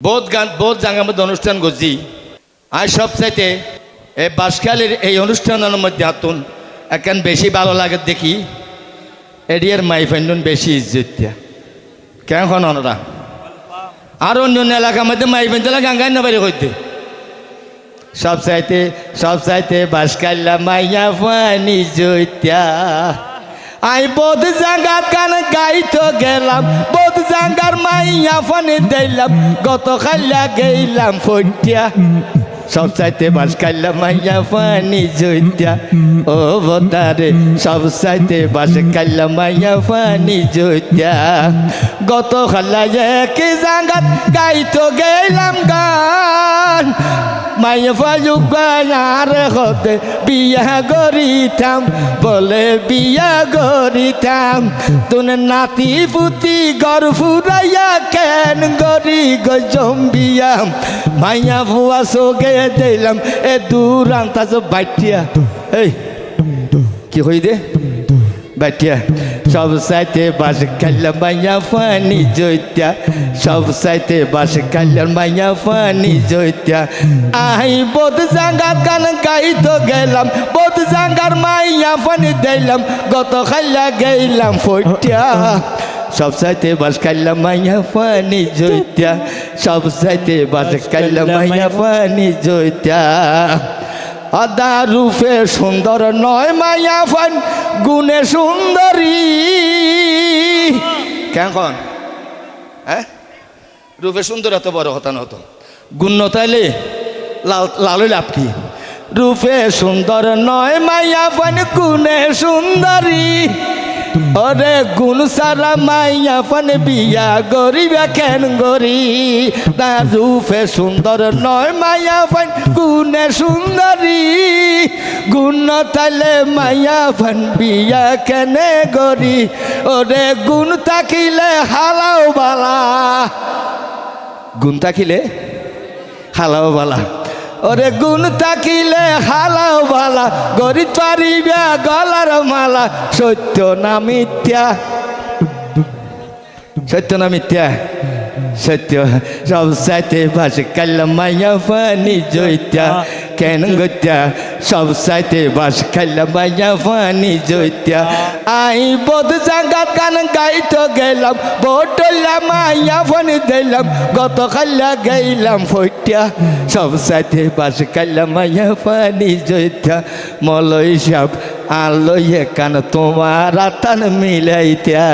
বহুত জায়গার মধ্যে অনুষ্ঠান করছি। আর সবচাইতে এই বাঁশখালীর এই অনুষ্ঠানের মধ্যে আতুন এখন বেশি ভালো লাগে দেখি এরিয়ার মাইফাইন বেশি ইজ্জত দিয়া কেন ওনারা আর অন্য অন্য এলাকার মধ্যে মাইফাইন দিলে গাঙ্গাই না বাড়ি হইতে সবচাইতে বাঁশখাল্লা মাইয়া ফানি জৈত্যা আই বোধ জাঙ্গার গান গাইতো গেলাম বোধ জাঙ্গার মাইয়া ফানি দিলাম গত খাল্লা গেলাম ফটিয়া সবচাইতে বাঁশখাল্লা মাইয়া ফানি জৈত্যা ও বোতারে সবচাইতে বাঁশখাল্লা মাইয়া ফানি জৈত্যা গত খাল্লা কি জাঙ্গাত গাইতো গেলাম গান মাইয়া ফাজুকার হতে বিয়া গরিতাম বলে বিয়া গরিতাম তুনে নাতি পুতি গর ফুরাইয়া কেন গরি গজম্বিয়াম মাইয়া ফুয়া সোগে দিলাম এ দূরান্তা বাইটিয়া এই কি হই দে বাইটিয়া সবচাইতে বাঁশখাল্লা মাইয়া ফানি জৈত্যা সবচাইতে বাঁশখাল্লা মাইয়া ফানি জৈত্যা আই বোধ জাঙ্গার গান গাইতো গেলাম বোধ জাঙ্গার মাইয়া ফানি দিলাম গত খাল্লা গেলাম ফটিয়া সবচাইতে বাঁশখাল্লা মাইয়া ফানি জৈত্যা সবচাইতে বাঁশখাল্লা মাইয়া ফানি জৈত্যা আদা রূপে সুন্দর নয় মাইয়া ফান গুণে সুন্দরী কেন হ্যাঁ রূপে সুন্দর এত বড় কথা না হতো গুণ তাইলে লাল লাভ কি রূপে সুন্দর নয় মাইয়া ফান গুণে সুন্দরী ওরে গুণ সারা মাইয়া ফান বিয়া গরিবা কেন গরি তার রূপে সুন্দর নয় মাইয়া ফান গুণে সুন্দরী গুণ তাইলে মাইয়া ফান বিয়া কেনে গরি ওরে গুণ থাকিলে হালাও বালা গুণ থাকিলে হালাও বালা ওরে গুণ থাকিলে হালাও বালা গরি পারিবা গলার মালা সত্য না মিথ্যা সত্য না মিথ্যা সত্য সবচাইতে বাঁশখাল্লা মাইয়া ফানি জৈত্যা কেন গত্যা সবচাইতে বাঁশখাল্লা মাইয়া ফানি জৈত্যা আই বোধ জাঙ্গাত গান গাইতো গেলাম বোটলা মাইয়া ফানি দিলাম গত খাল্লা গেলাম ফটিয়া সবচাইতে বাঁশখাল্লা মাইয়া ফানি জৈত্যা মলয় সাপ আলোয় কান তোমার আতান মিলাইতা।